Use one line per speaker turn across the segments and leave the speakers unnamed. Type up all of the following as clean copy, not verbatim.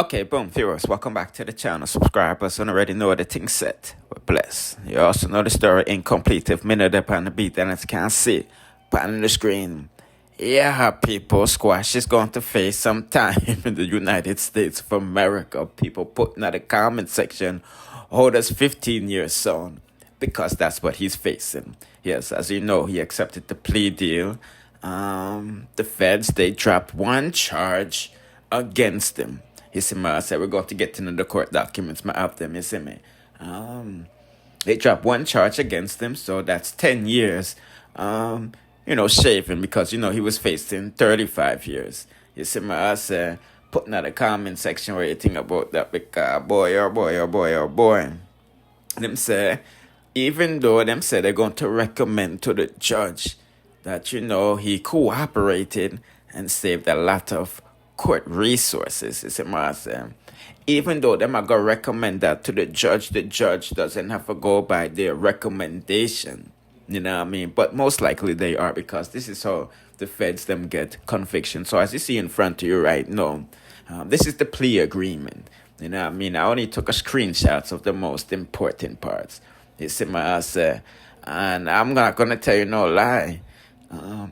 Okay, boom, viewers, welcome back to the channel. Subscribers and already know the thing set. We're blessed. You also know the story incomplete if minute up on the beat and as you can see, on the screen. Yeah, people, Squash is going to face some time in the United States of America. People putting at the comment section, oh, that's 15 years soon, because that's what he's facing. Yes, as you know, he accepted the plea deal. The feds, they dropped one charge against him. You see me, I said we're going to get into the court documents, I have them, you see me. They dropped one charge against him, so that's 10 years, shaving, because, he was facing 35 years. You see me, I said, putting out a comment section where you think about that, because boy. Them say, even though them say they're going to recommend to the judge that, he cooperated and saved a lot of court resources, even though them are going to recommend that to the judge doesn't have to go by their recommendation, you know what I mean? But most likely they are, because this is how the feds them get conviction. So as you see in front of you right now, this is the plea agreement, you know what I mean? I only took a screenshots of the most important parts, you see my say, and I'm not going to tell you no lie,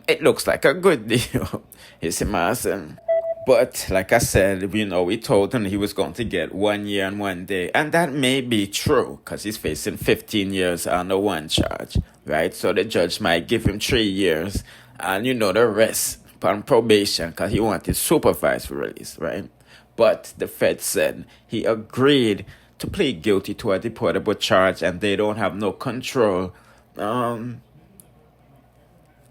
it looks like a good deal, you see my say. But like I said, we told him he was going to get 1 year and 1 day. And that may be true, because he's facing 15 years on the one charge, right? So the judge might give him 3 years and, the rest on probation, because he wanted supervised release, right? But the Fed said he agreed to plead guilty to a deportable charge, and they don't have no control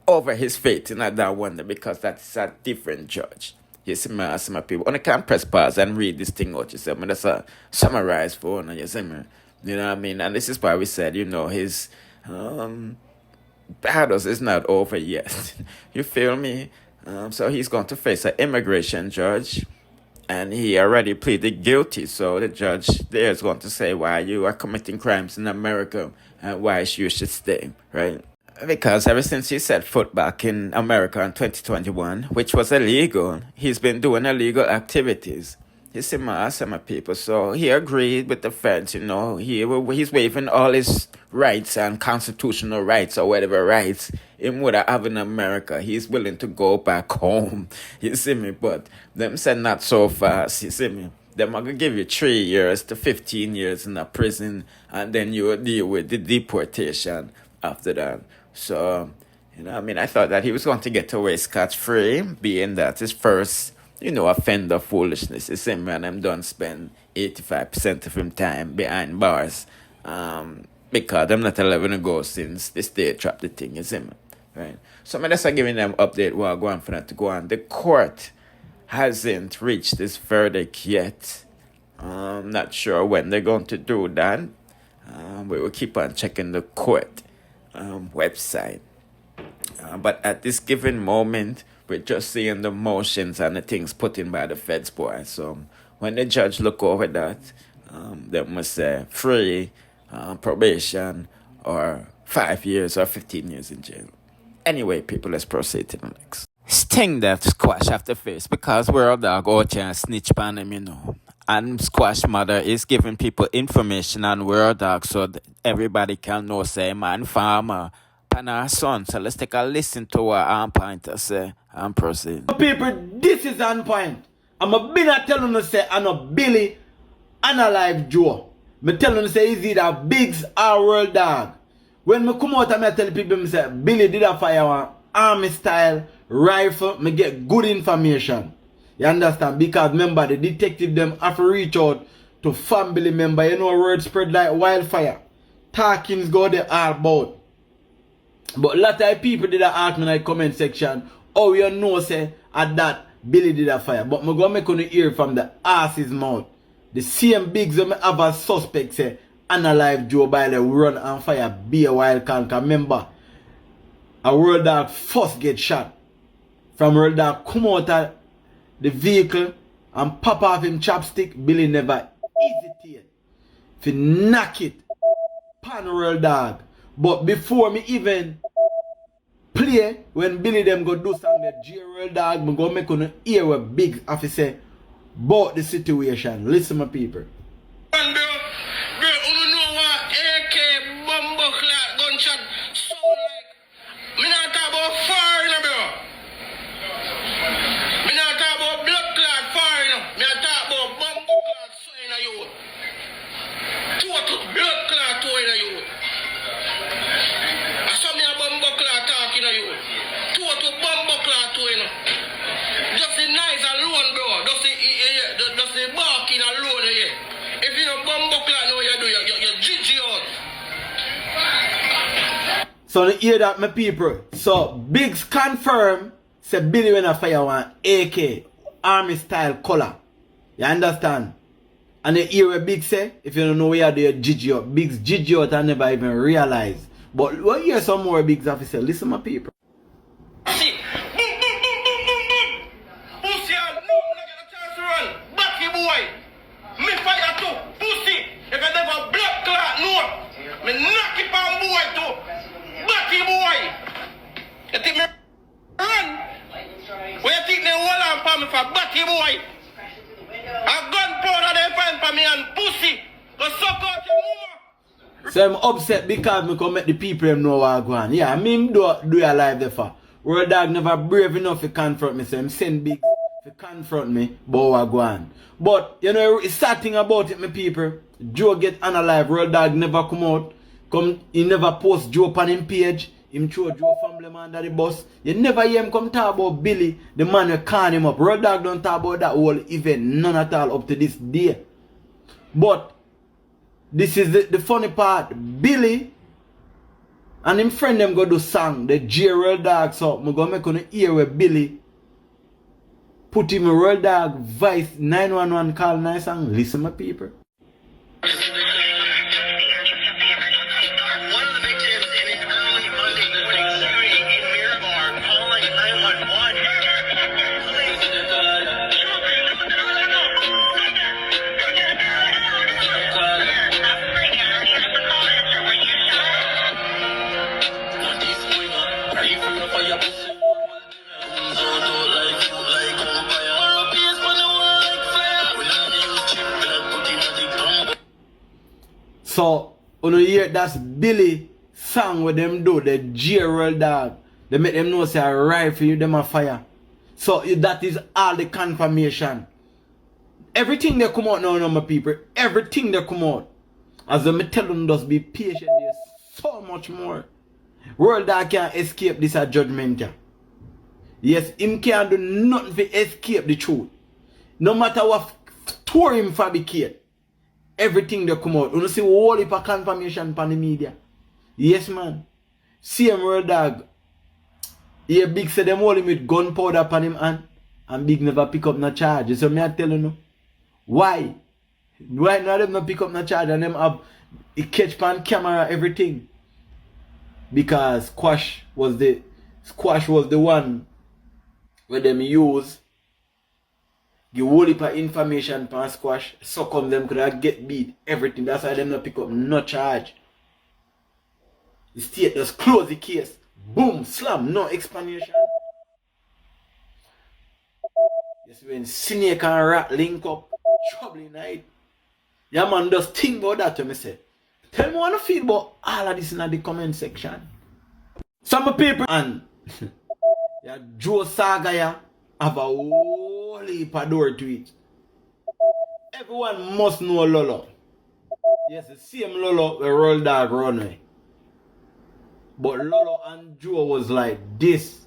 over his fate in that one, because that's a different judge. You see me, people. And I can't press pause and read this thing out, you see me. That's a summarized for you see me. You know what I mean? And this is why we said, his battles is not over yet. You feel me? So he's going to face an immigration judge, and he already pleaded guilty. So the judge there is going to say why you are committing crimes in America and why you should stay, right? Because ever since he set foot back in America in 2021, which was illegal, he's been doing illegal activities. You see my people. So he agreed with the feds, he's waiving all his rights and constitutional rights or whatever rights in what I have in America. He's willing to go back home. You see me? But them said not so fast. You see me? Them are going to give you 3 years to 15 years in a prison, and then you will deal with the deportation after that. So, I thought that he was going to get away scot-free, being that his first, offender foolishness. You see, man, I'm done spend 85% of him time behind bars, because I'm not allowed to go since the state dropped the thing, you see, man, right? So, I'm just giving them update while going for that to go on. The court hasn't reached this verdict yet. I'm not sure when they're going to do that. We will keep on checking the court website, but at this given moment we're just seeing the motions and the things put in by the feds, boy. So when the judge look over that, they must say free, probation, or 5 years or 15 years in jail. Anyway, people, let's proceed to the next. Sting that Squash after face, because we're a dog out here and snitch on him, And Squash mother is giving people information on World Dog so that everybody can know, say, man, farmer, and our son. So let's take a listen to what On Point to say and proceed.
People, this is On Point. I'm a been telling you, say, I'm a Billy and a live Joe. Me telling you, say, is either Biggs or World Dog. When me come out and I tell people, me say, Billy did a fire one army style rifle, me get good information. You understand? Because remember, the detective them have to reach out to family member. Word spread like wildfire. Talkings go there all about. But a lot of people did ask me in the comment section, oh, say at that Billy did a fire. But I'm going to hear from the ass's mouth. The same Biggs them have a suspect say, Analyze Joe by the run and fire be a wild can. Remember, a World Dog first get shot. From World Dog come out of the vehicle and pop off him chopstick. Billy never hesitate to knock it pan World Dog. But before me even play, when Billy them go do something that World Dog, me go make on hear what Big officer about the situation. Listen, my people.
And bro, you know what AK bomb clock gunshot so like me not talk about foreigner, bro. Me not talk about blood clot foreigner. Me not talk about bomb clot so in a youth. Total blood clot to in a youth. I saw me a bomb clot talking a youth. Total bomb clot to in. Just the nice alone, bro. Just the barking alone, yeah. If you don't bomb clot, no, you do, you're GG out.
So you hear that, my people? So Biggs confirm say Billy when I fire one AK army style color. You understand? And you hear what Biggs say? If you don't know where they GG out, Biggs GG out and never even realize. But we'll hear some more Biggs officer. Listen, my people.
See, boom, boom, boom, boom, boom, boom. Pussy, I know I'm not gonna chance to run. Back you, boy. Me fire too. Pussy, if I never blood clot, no. Me knock it on boy too. Back you, boy. You think me run? Where you think they hold on for me for back you, boy? A gunpowder they find for me and pussy. Go suck out your mama.
So I'm upset because me come make the people them know what I go on. Yeah, me do a live there for. World Dog never brave enough to confront me, so I'm send Big to confront me about what I go on. But you know it's sad thing about it, my people. Joe get unalive, World Dog never come out. He never post Joe on him page. Him throw Joe family man under the bus. You never hear him come talk about Billy, the man who can him up. World Dog don't talk about that whole event, none at all up to this day. But this is the funny part. Billy and him friend them go do song, the J World Dog. So I'm gonna make on hear where Billy put him a World Dog voice 911 call nice song. Listen, my people.
One of the victims in an early Monday morning shooting in Miramar calling 911.
So, you know, hear that's Billy song with them do, the J World Dog. They make them know say a rifle you them a fire. So that is all the confirmation. Everything they come out now, my people, everything they come out. As I tell them, just be patient, there's so much more. World Dog can't escape this judgment. Yes, him can't do nothing to escape the truth. No matter what tour him fabricate. Everything they come out. You see all heap of confirmation from the media. Yes, man. Same World Dog. Yeah, Big said them all him with gunpowder upon him and Big never pick up no charge. So me I tell you no. Why? Why not them not pick up no charge and them have a catch pan camera everything? Because Squash was the one where them use. The whole heap of information pan Squash, suck on them could have get beat, everything. That's why them not pick up no charge. The state just close the case. Boom, slam, no explanation. Yes, when Snake and Rat link up, trouble in night. Yeah, man, just think about that to me say. Tell me what you feel about all of this in the comment section. Some people and yeah, Joe Saga yeah, have a whole heap of door to it. Everyone must know Lolo. Yes, the same Lolo where World Dog runway. But Lolo and Joe was like this.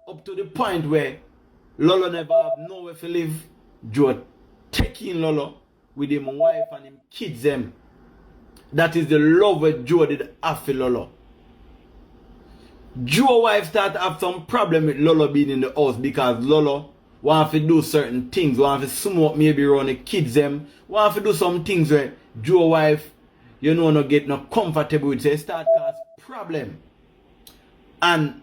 Up to the point where Lolo never have nowhere to live. Joe take in Lolo with him wife and him kids them. That is the love that Joe did have for Lolo. Joe wife started to have some problem with Lolo being in the house because Lolo want to do certain things, want to smoke maybe around the kids them, want to do some things where Joe wife, you know, not get no comfortable with, so it start cause problem. And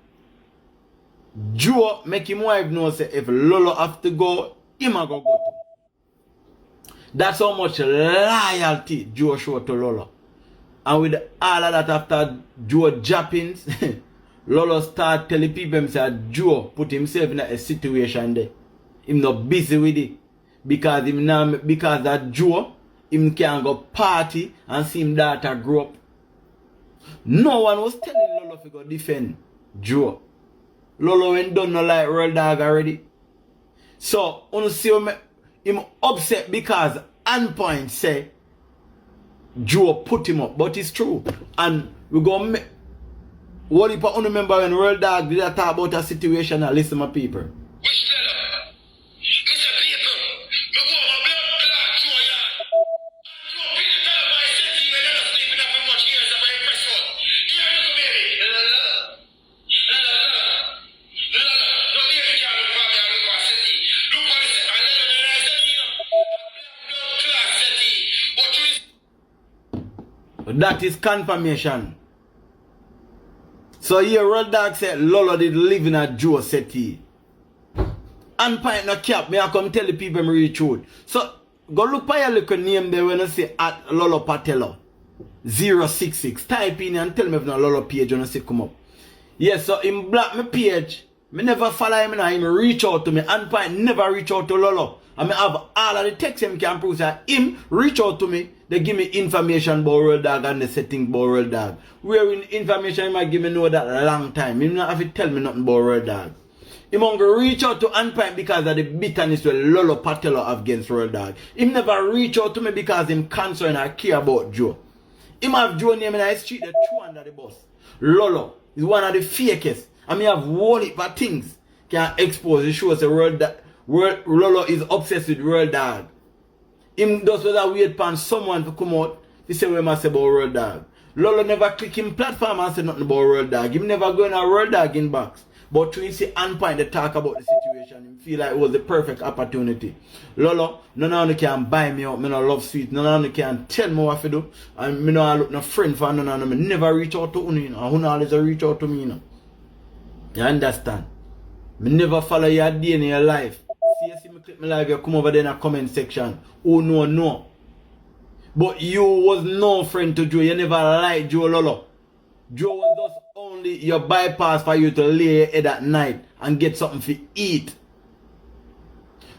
Joe make him wife know say if Lolo have to go, him a go to. That's how much loyalty Joe showed to Lolo. And with all of that after Joe jappings, Lolo start telling people himself Joe put himself in a situation there. Him not busy with it. because because that Joe, him can go party and see him daughter grow up. No one was telling Lolo to go defend Joe. Lolo went done no like Real Dog already. So, you see him upset because Anpoint say Joe put him up, but it's true. And we go make what if I remember when Real Dog did a talk about a situation and listen to my people.
Which letter? Mr. People, me go my blood clot to a yard. And you pick the televised city when you're not sleeping up for much years of press one. Here you go, baby. No, here you can't look for me, I look for a city. Look for the city. I let you know I said, you know, a blood clot city. But you
That is confirmation. So here Real Dog said Lolo did live in a Joe city. And point no cap, me I come tell the people me reach out. So go look for your little name there when I say at Lolo Patello 066. Type in and tell me if no Lolo page when I say come up. Yes, so him block my page. Me never follow him and him reach out to me. And point never reach out to Lolo. I me have all of the text him can prove that him reach out to me. They give me information about Real Dog and the setting about Real Dog. Where in information he might give me know that long time. He not have to tell me nothing about Real Dog. He won't reach out to Anpipe because of the bitterness with Lolo Patello have against Real Dog. He never reach out to me because him concerned or care about Joe. Him have Joe name in the street, the two under the bus. Lolo is one of the fakest. I mean have whole heap of things can expose. It shows the Lolo is obsessed with Real Dog. Him does whether wait upon someone to come out to say what he must say about Real Dog. Lolo never click him platform and say nothing about Real Dog. Him never go in a Real Dog inbox. But when you see Anpoint to talk about the situation, him feel like it was the perfect opportunity. Lolo, none of you can buy me out. Me no love sweet. None of you can tell me what to do. And me no look no friend for none of them. Me never reach out to you. And who always reach out to me. You know. You understand? Me never follow your day in your life. See me click my live, you come over there in the comment section. Oh no. But you was no friend to Joe. You never liked Joe Lolo. Joe was just only your bypass for you to lay your head at night and get something to eat.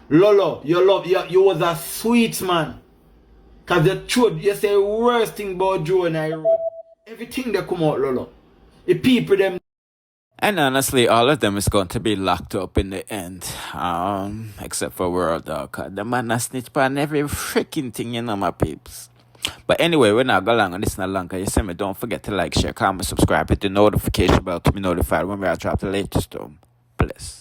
Lolo, you was a sweet man. Cause the truth, you say worst thing about Joe and I wrote. Everything that come out, Lolo. The people them.
And honestly, all of them is going to be locked up in the end. Except for World Dog. The man has snitched on every freaking thing, you know, my peeps. But anyway, we're not going long on this not long. You see me, don't forget to like, share, comment, subscribe, hit the notification bell to be notified when we drop the latest. Bless.